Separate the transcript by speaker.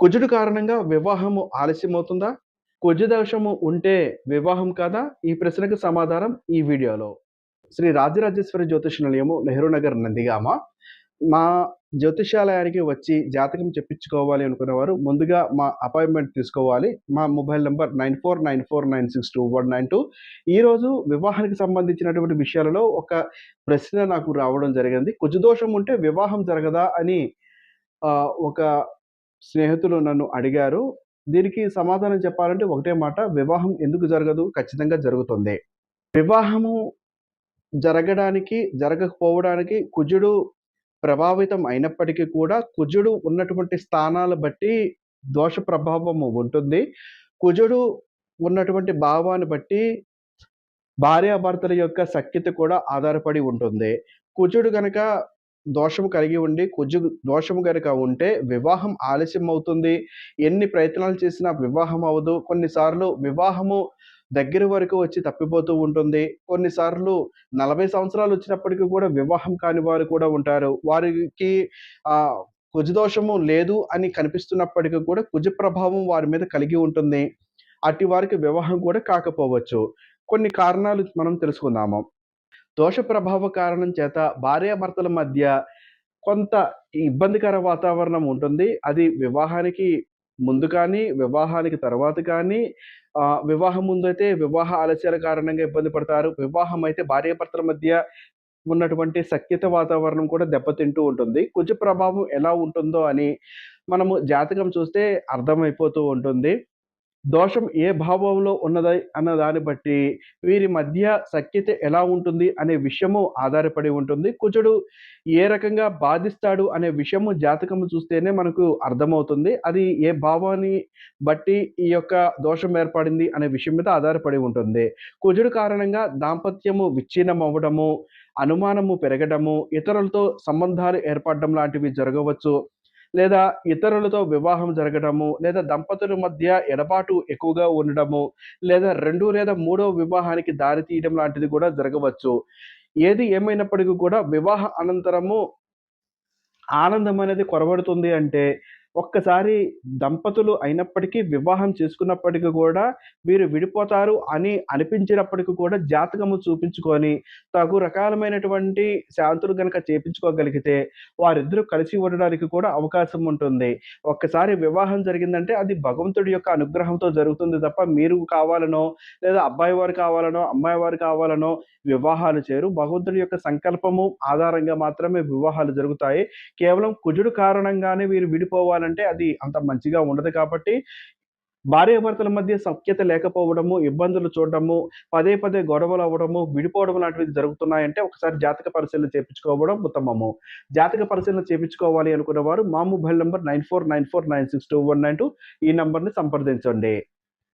Speaker 1: కుజుడు కారణంగా వివాహము ఆలస్యమవుతుందా? కుజ దోషము ఉంటే వివాహం కాదా? ఈ ప్రశ్నకు సమాధానం ఈ వీడియోలో. శ్రీ రాజరాజేశ్వరి జ్యోతిష నిలయము, నెహ్రూ నగర్, నందిగామ. మా జ్యోతిష్యాలయానికి వచ్చి జాతకం చెప్పించుకోవాలి అనుకునేవారు ముందుగా మా అపాయింట్‌మెంట్ తీసుకోవాలి. మా మొబైల్ నంబర్ 9494962192. ఈరోజు వివాహానికి సంబంధించినటువంటి విషయాలలో ఒక ప్రశ్న నాకు రావడం జరిగింది. కుజదోషం ఉంటే వివాహం జరగదా అని ఒక స్నేహితులు నన్ను అడిగారు. దీనికి సమాధానం చెప్పాలంటే ఒకటే మాట. వివాహం ఎందుకు జరగదు? ఖచ్చితంగా జరుగుతుంది. వివాహము జరగడానికి, జరగకపోవడానికి కుజుడు ప్రభావితం అయినప్పటికీ కూడా, కుజుడు ఉన్నటువంటి స్థానాలు బట్టి దోష ప్రభావము ఉంటుంది. కుజుడు ఉన్నటువంటి భావాన్ని బట్టి భార్యాభర్తల యొక్క సఖ్యత కూడా ఆధారపడి ఉంటుంది. కుజుడు గనక దోషం కలిగి ఉండి, దోషము గనక ఉంటే వివాహం ఆలస్యం అవుతుంది. ఎన్ని ప్రయత్నాలు చేసినా వివాహం అవ్వదు. కొన్నిసార్లు వివాహము దగ్గర వరకు వచ్చి తప్పిపోతూ ఉంటుంది. కొన్నిసార్లు 40 సంవత్సరాలు వచ్చినప్పటికి కూడా వివాహం కాని వారు కూడా ఉంటారు. వారికి కుజదోషము లేదు అని కనిపిస్తున్నప్పటికి కూడా కుజ ప్రభావం వారి మీద కలిగి ఉంటుంది. అట్టి వారికి వివాహం కూడా కాకపోవచ్చు. కొన్ని కారణాలు మనం తెలుసుకుందాము. దోష ప్రభావ కారణం చేత భార్యాభర్తల మధ్య కొంత ఇబ్బందికర వాతావరణం ఉంటుంది. అది వివాహానికి ముందు కానీ, వివాహానికి తర్వాత కానీ, వివాహం ముందైతే వివాహ ఆలస్యాల కారణంగా ఇబ్బంది పడతారు. వివాహం అయితే భార్యాభర్తల మధ్య ఉన్నటువంటి సఖ్యత వాతావరణం కూడా దెబ్బతింటూ ఉంటుంది. కుజ ప్రభావం ఎలా ఉంటుందో అని మనము జాతకం చూస్తే అర్థమైపోతూ ఉంటుంది. దోషం ఏ భావంలో ఉన్నది అన్న దాన్ని బట్టి వీరి మధ్య సఖ్యత ఎలా ఉంటుంది అనే విషయము ఆధారపడి ఉంటుంది. కుజుడు ఏ రకంగా బాధిస్తాడు అనే విషయము జాతకము చూస్తేనే మనకు అర్థమవుతుంది. అది ఏ భావాన్ని బట్టి ఈ యొక్క దోషం ఏర్పడింది అనే విషయం మీద ఆధారపడి ఉంటుంది. కుజుడు కారణంగా దాంపత్యము విచ్ఛిన్నం అవ్వడము, అనుమానము పెరగడము, ఇతరులతో సంబంధాలు ఏర్పడడం లాంటివి జరగవచ్చు. లేదా ఇతరులతో వివాహం జరగడము, లేదా దంపతుల మధ్య ఎడబాటు ఎక్కువగా ఉండడము, లేదా 2 లేదా మూడో వివాహానికి దారి తీయడం లాంటిది కూడా జరగవచ్చు. ఏది ఏమైనప్పటికీ కూడా వివాహ అనంతరము ఆనందం అనేది కొరవడుతుంది అంటే, ఒక్కసారి దంపతులు అయినప్పటికీ వివాహం చేసుకున్నప్పటికి కూడా వీరు విడిపోతారు అని అనిపించినప్పటికి కూడా జాతకము చూపించుకొని, తగు రకాలమైనటువంటి శాంతులు గనక చేపించుకోగలిగితే, వారిద్దరూ కలిసి ఉండడానికి కూడా అవకాశం ఉంటుంది. ఒక్కసారి వివాహం జరిగిందంటే అది భగవంతుడి యొక్క అనుగ్రహంతో జరుగుతుంది తప్ప, మీరు కావాలనో, లేదా అబ్బాయి వారు కావాలనో, అమ్మాయి వారు కావాలనో వివాహాలు చేయరు. భగవంతుడి యొక్క సంకల్పము ఆధారంగా మాత్రమే వివాహాలు జరుగుతాయి. కేవలం కుజుడు కారణంగానే వీరు విడిపోవాలంటే అది అంత మంచిగా ఉండదు కాబట్టి, భార్యాభర్తల మధ్య సఖ్యత లేకపోవడము, ఇబ్బందులు చూడడము, పదే పదే గొడవలవ్వడము, విడిపోవడం లాంటివి జరుగుతున్నాయంటే ఒకసారి జాతక పరిశీలన చేపించుకోవడం ఉత్తమము. జాతక పరిశీలన చేపించుకోవాలి అనుకున్న వారు మా మొబైల్ నంబర్ 9494962192 ఈ నంబర్‌ని సంప్రదించండి.